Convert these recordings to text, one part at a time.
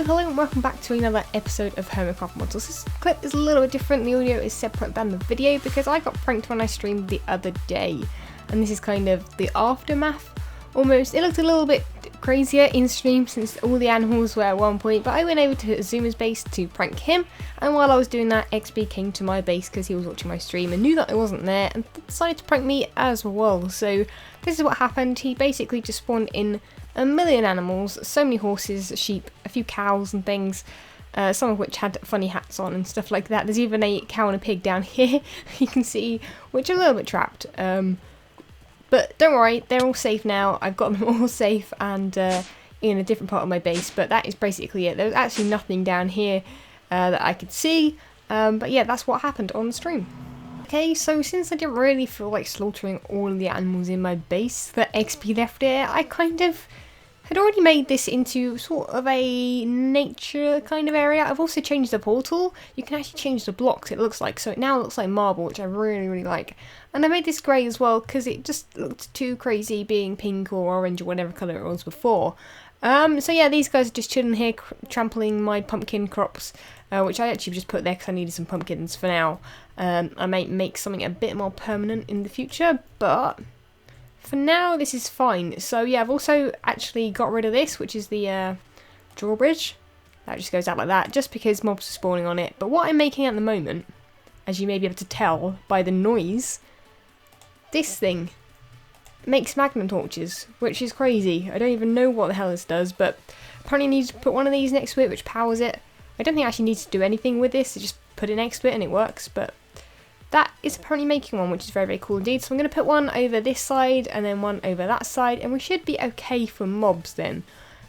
Hello and welcome back to another episode of Hermitcraft Modsauce. This clip is a little bit different, the audio is separate than the video because I got pranked when I streamed the other day. And this is kind of the aftermath, almost. It looked a little bit crazier in stream since all the animals were at one point, but I went over to Zuma's base to prank him, and while I was doing that, XB came to my base because he was watching my stream and knew that I wasn't there and decided to prank me as well. So this is what happened. He basically just spawned in a million animals, so many horses, sheep, a few cows and things, some of which had funny hats on and stuff like that. There's even a cow and a pig down here, you can see, which are a little bit trapped. But don't worry, they're all safe now. I've got them all safe and in a different part of my base, but that is basically it. There's actually nothing down here that I could see, but yeah, that's what happened on the stream. Okay, so since I didn't really feel like slaughtering all of the animals in my base that XP left here, I kind of had already made this into sort of a nature kind of area. I've also changed the portal. You can actually change the blocks, it looks like, so it now looks like marble, which I really like. And I made this grey as well because it just looked too crazy being pink or orange or whatever colour it was before. So yeah, these guys are just chilling here, trampling my pumpkin crops, which I actually just put there because I needed some pumpkins for now. I might make something a bit more permanent in the future, but for now this is fine. So yeah, I've also actually got rid of this, which is the drawbridge. That just goes out like that, just because mobs are spawning on it. But what I'm making at the moment, as you may be able to tell by the noise, this thing makes magnum torches, which is crazy. I don't even know what the hell this does, but apparently I need to put one of these next to it, which powers it. I don't think I actually need to do anything with this, just put it next to it and it works, but that is apparently making one, which is very cool indeed. So I'm going to put one over this side and then one over that side, and we should be okay for mobs then,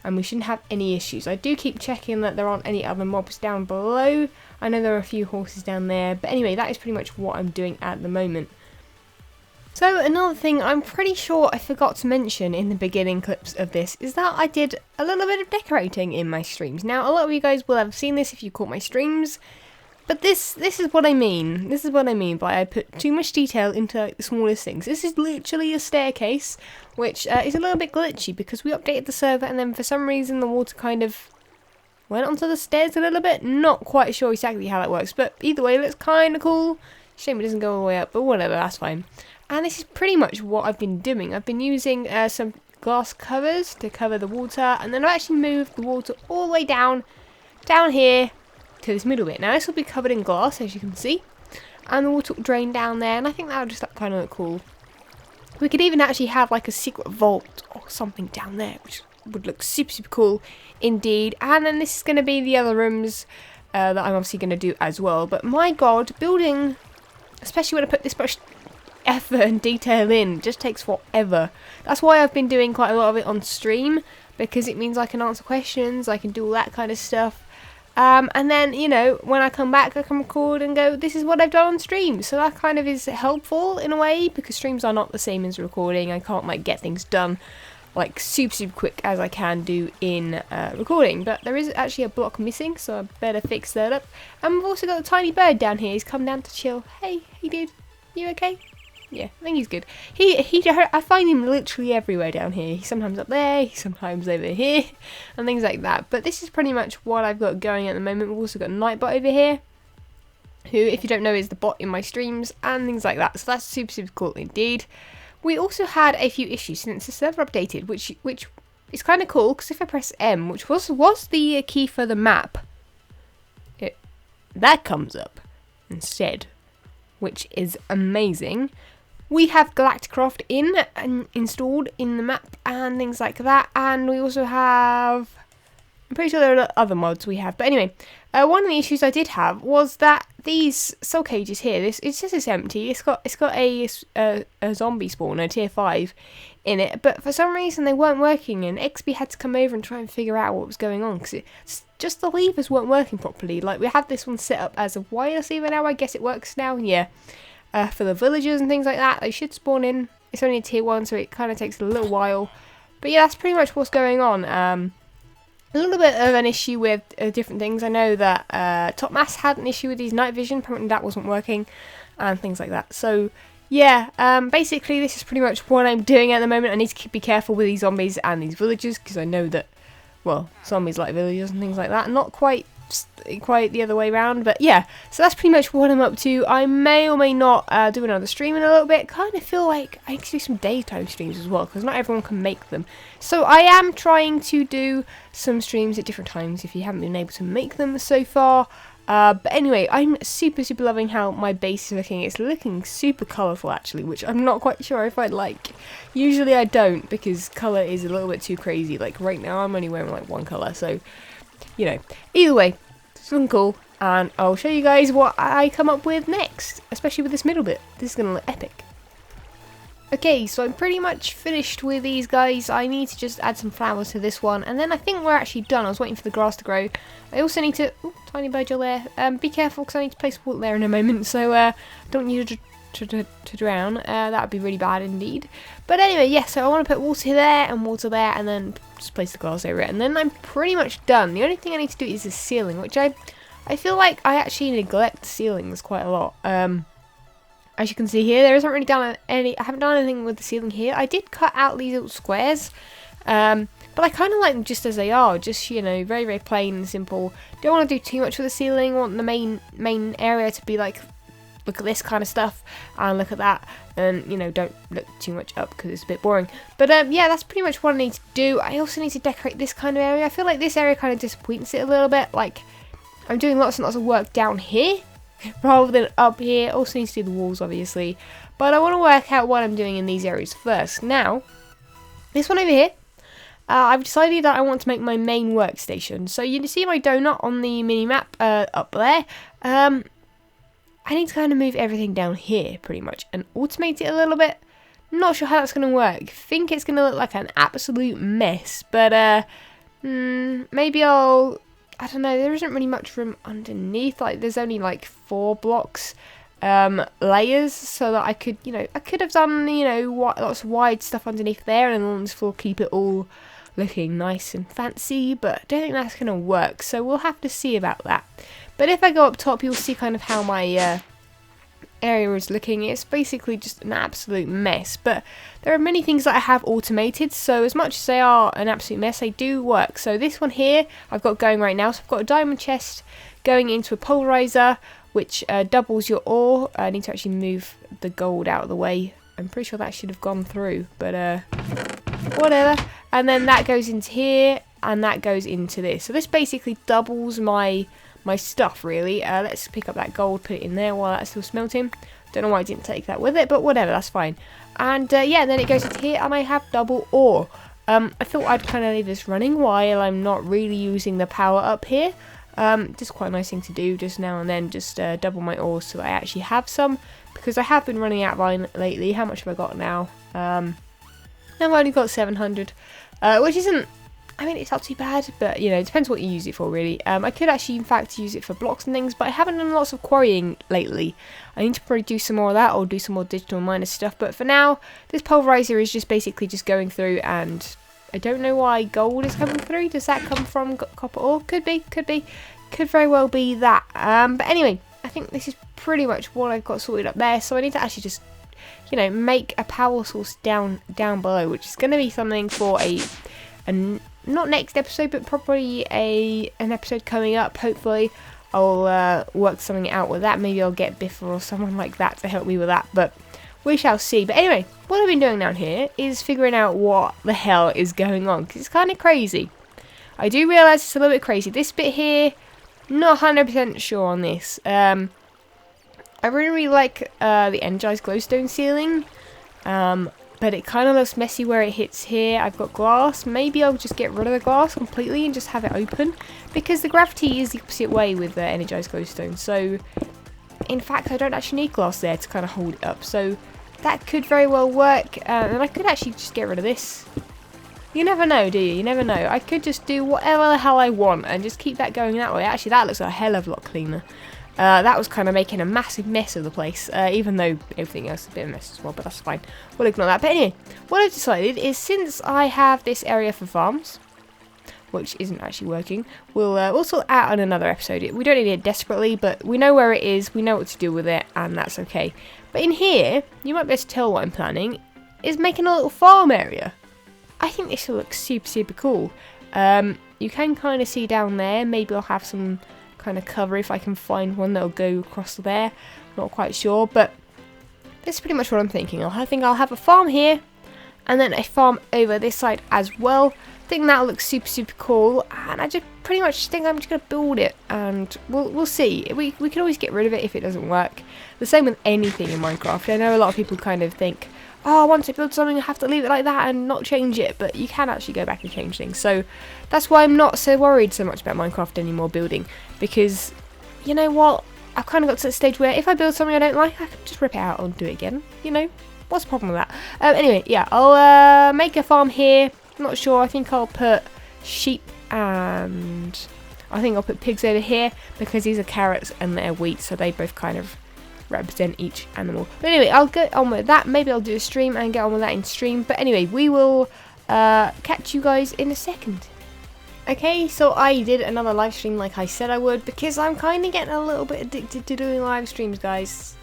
and we shouldn't have any issues. I do keep checking that there aren't any other mobs down below. I know there are a few horses down there, but anyway, that is pretty much what I'm doing at the moment. So another thing I'm pretty sure I forgot to mention in the beginning clips of this is that I did a little bit of decorating in my streams. Now, a lot of you guys will have seen this if you caught my streams, but this is what I mean. This is what I mean by I put too much detail into like, the smallest things. This is literally a staircase, which is a little bit glitchy because we updated the server and then for some reason the water kind of went onto the stairs a little bit. Not quite sure exactly how that works, but either way, it looks kind of cool. Shame it doesn't go all the way up, but whatever, that's fine. And this is pretty much what I've been doing. I've been using some glass covers to cover the water, and then I've actually moved the water all the way down here to this middle bit. Now this will be covered in glass, as you can see, and the water will drain down there, and I think that would just kind of look cool. We could even actually have like a secret vault or something down there, which would look super cool indeed. And then this is going to be the other rooms that I'm obviously going to do as well. But my god, building, especially when I put this much effort and detail in, just takes forever. That's why I've been doing quite a lot of it on stream, because it means I can answer questions, I can do all that kind of stuff, and then, you know, when I come back I can record and go, this is what I've done on stream. So that kind of is helpful in a way, because streams are not the same as recording. I can't like get things done like super quick as I can do in recording, but there is actually a block missing, so I better fix that up. And we've also got a tiny bird down here. He's come down to chill. Hey dude, you okay? Yeah, I think he's good. I find him literally everywhere down here. He's sometimes up there, he's sometimes over here, and things like that. But this is pretty much what I've got going at the moment. We've also got Nightbot over here, who, if you don't know, is the bot in my streams, and things like that. So that's super cool indeed. We also had a few issues since the server updated, which is kind of cool, because if I press M, which was the key for the map, that comes up instead, which is amazing. We have Galacticraft installed in the map and things like that, and we also have, I'm pretty sure there are other mods we have, but anyway, one of the issues I did have was that these soul cages here, it says it's empty. It's got a zombie spawner, tier 5, in it, but for some reason they weren't working, and XB had to come over and try and figure out what was going on, because just the levers weren't working properly. Like, we have this one set up as a wireless lever now. I guess it works now, yeah. For the villagers and things like that, they should spawn in. It's only a tier 1, so it kind of takes a little while. But yeah, that's pretty much what's going on. A little bit of an issue with different things. I know that Top Mass had an issue with his night vision. Apparently that wasn't working, and things like that. So yeah, basically this is pretty much what I'm doing at the moment. I need to be careful with these zombies and these villagers, because I know that well, zombies like villagers and things like that. Not quite the other way around, but yeah, so that's pretty much what I'm up to. I may or may not do another stream in a little bit. Kind of feel like I need to do some daytime streams as well, because not everyone can make them. So I am trying to do some streams at different times if you haven't been able to make them so far. But anyway, I'm super loving how my base is looking. It's looking super colourful actually, which I'm not quite sure if I'd like. Usually I don't, because colour is a little bit too crazy. Like right now I'm only wearing like one colour, so you know. Either way, it's looking cool, and I'll show you guys what I come up with next, especially with this middle bit. This is going to look epic. Okay, so I'm pretty much finished with these guys. I need to just add some flowers to this one, and then I think we're actually done. I was waiting for the grass to grow. I also need to... Ooh, tiny bird, you're there. Be careful, because I need to place water there in a moment, so I don't need you to drown. That would be really bad indeed. But anyway, yeah, so I want to put water there, and then just place the glass over it, and then I'm pretty much done. The only thing I need to do is the ceiling, which I feel like I actually neglect ceilings quite a lot. As you can see here, there isn't really done I haven't done anything with the ceiling here. I did cut out these little squares, but I kind of like them just as they are, just, you know, very plain and simple. Don't want to do too much with the ceiling. Want the main area to be like, look at this kind of stuff, and look at that, and, you know, don't look too much up because it's a bit boring. But yeah, that's pretty much what I need to do. I also need to decorate this kind of area. I feel like this area kind of disappoints it a little bit. Like, I'm doing lots and lots of work down here rather than up here. Also need to do the walls, obviously, but I want to work out what I'm doing in these areas first. Now, this one over here, I've decided that I want to make my main workstation. So you can see my donut on the mini map up there. I need to kind of move everything down here pretty much and automate it a little bit. Not sure how that's going to work. Think it's going to look like an absolute mess, but maybe I don't know, there isn't really much room underneath. Like, there's only like 4 blocks layers, so that I could, you know, I could have done, you know, lots of wide stuff underneath there, and then on this floor keep it all looking nice and fancy, but I don't think that's going to work, so we'll have to see about that. But if I go up top, you'll see kind of how my area is looking. It's basically just an absolute mess, but there are many things that I have automated, so as much as they are an absolute mess, they do work. So this one here I've got going right now, so I've got a diamond chest going into a pulverizer, which doubles your ore. I need to actually move the gold out of the way. I'm pretty sure that should have gone through, but whatever. And then that goes into here, and that goes into this. So this basically doubles my stuff, really. Let's pick up that gold, put it in there while that's still smelting. Don't know why I didn't take that with it, but whatever, that's fine. And yeah, then it goes into here, and I have double ore. I thought I'd kind of leave this running while I'm not really using the power up here. Just quite a nice thing to do just now and then, just double my ore so that I actually have some, because I have been running out of iron lately. How much have I got now? I've only got 700, which isn't, I mean, it's not too bad, but, you know, it depends what you use it for, really. I could actually, in fact, use it for blocks and things, but I haven't done lots of quarrying lately. I need to probably do some more of that, or do some more digital miner stuff, but for now, this pulverizer is just basically just going through, and I don't know why gold is coming through. Does that come from copper ore? Could be. Could very well be that. But anyway, I think this is pretty much what I've got sorted up there, so I need to actually just, you know, make a power source down below, which is going to be something for a not next episode, but probably an episode coming up. Hopefully I'll work something out with that. Maybe I'll get Biffa or someone like that to help me with that, but we shall see. But anyway, what I've been doing down here is figuring out what the hell is going on, because it's kind of crazy. I do realise it's a little bit crazy. This bit here, not 100% sure on this. I really like the energized glowstone ceiling, but it kind of looks messy where it hits here. I've got glass. Maybe I'll just get rid of the glass completely and just have it open, because the gravity is the opposite way with the energized glowstone. So in fact, I don't actually need glass there to kind of hold it up, so that could very well work. And I could actually just get rid of this. You never know, do you? You never know. I could just do whatever the hell I want and just keep that going that way. Actually, that looks a hell of a lot cleaner. That was kind of making a massive mess of the place, even though everything else is a bit of a mess as well, but that's fine. We'll ignore that. But anyway, what I've decided is, since I have this area for farms, which isn't actually working, we'll sort out on another episode. We don't need it desperately, but we know where it is, we know what to do with it, and that's okay. But in here, you might be able to tell what I'm planning, is making a little farm area. I think this will look super cool. You you can kind of see down there. Maybe I'll have some kind of cover if I can find one that'll go across there. Not quite sure, but this is pretty much what I'm thinking. I think I'll have a farm here and then a farm over this side as well. I think that looks super cool, and I just pretty much think I'm just going to build it, and we'll see. We can always get rid of it if it doesn't work. The same with anything in Minecraft. I know a lot of people kind of think, oh, once I build something I have to leave it like that and not change it, but you can actually go back and change things. So that's why I'm not so worried so much about Minecraft anymore building, because you know what, I've kind of got to the stage where if I build something I don't like, I can just rip it out and do it again, you know. What's the problem with that? Anyway, yeah, I'll make a farm here. I'm not sure. I think I'll put sheep and I think I'll put pigs over here because these are carrots and they're wheat, so they both kind of represent each animal. But anyway, I'll get on with that. Maybe I'll do a stream and get on with that in stream. But anyway, we will catch you guys in a second. Okay, so I did another live stream like I said I would, because I'm kind of getting a little bit addicted to doing live streams, guys.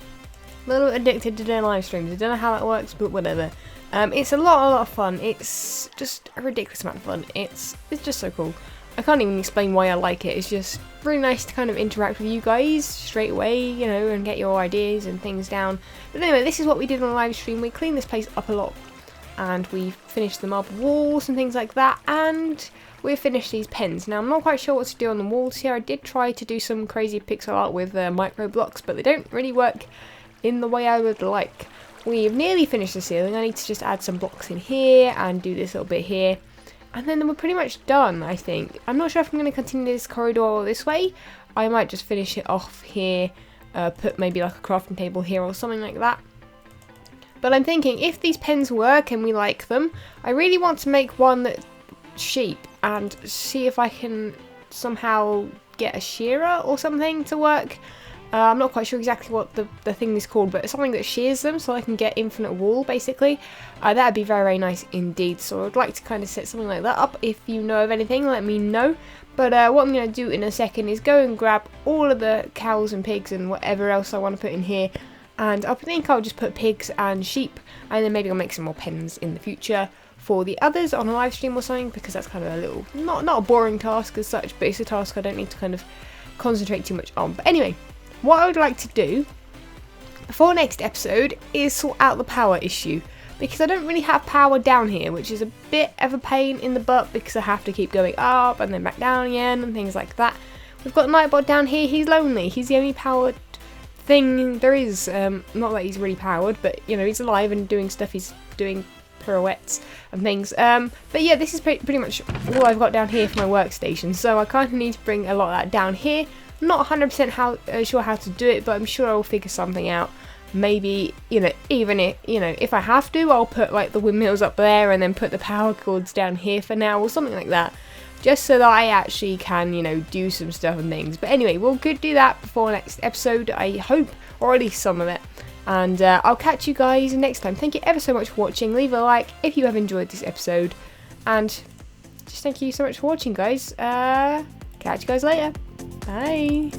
A little bit addicted to doing live streams. I don't know how that works, but whatever. It's a lot of fun. It's just a ridiculous amount of fun. It's just so cool. I can't even explain why I like it. It's just really nice to kind of interact with you guys straight away, you know, and get your ideas and things down. But anyway, this is what we did on the live stream. We cleaned this place up a lot, and we finished the marble walls and things like that, and we finished these pens. Now, I'm not quite sure what to do on the walls here. I did try to do some crazy pixel art with micro blocks, but they don't really work in the way I would like. We've nearly finished the ceiling. I need to just add some blocks in here and do this little bit here, and then we're pretty much done, I think. I'm not sure if I'm going to continue this corridor this way. I might just finish it off here, put maybe like a crafting table here or something like that. But I'm thinking, if these pens work and we like them, I really want to make one that's sheep and see if I can somehow get a shearer or something to work. I'm not quite sure exactly what the thing is called, but it's something that shears them so I can get infinite wool, basically. That'd be very nice indeed. So I'd like to kind of set something like that up. If you know of anything, let me know. But what I'm going to do in a second is go and grab all of the cows and pigs and whatever else I want to put in here. And I think I'll just put pigs and sheep, and then maybe I'll make some more pens in the future for the others on a live stream or something, because that's kind of a little, not a boring task as such, but it's a task I don't need to kind of concentrate too much on. But anyway, what I would like to do before next episode is sort out the power issue, because I don't really have power down here, which is a bit of a pain in the butt because I have to keep going up and then back down again and things like that. We've got Nightbot down here. He's lonely. He's the only powered thing there is. Not that he's really powered, but you know, he's alive and doing stuff. He's doing pirouettes and things. But yeah, this is pretty much all I've got down here for my workstation, so I kind of need to bring a lot of that down here. Not 100% sure how to do it, but I'm sure I'll figure something out. Maybe, you know, even if I have to, I'll put like the windmills up there and then put the power cords down here for now or something like that, just so that I actually can, you know, do some stuff and things. But anyway, we'll could do that before next episode, I hope, or at least some of it. And I'll catch you guys next time. Thank you ever so much for watching. Leave a like if you have enjoyed this episode, and just thank you so much for watching, guys. Catch you guys later. Bye.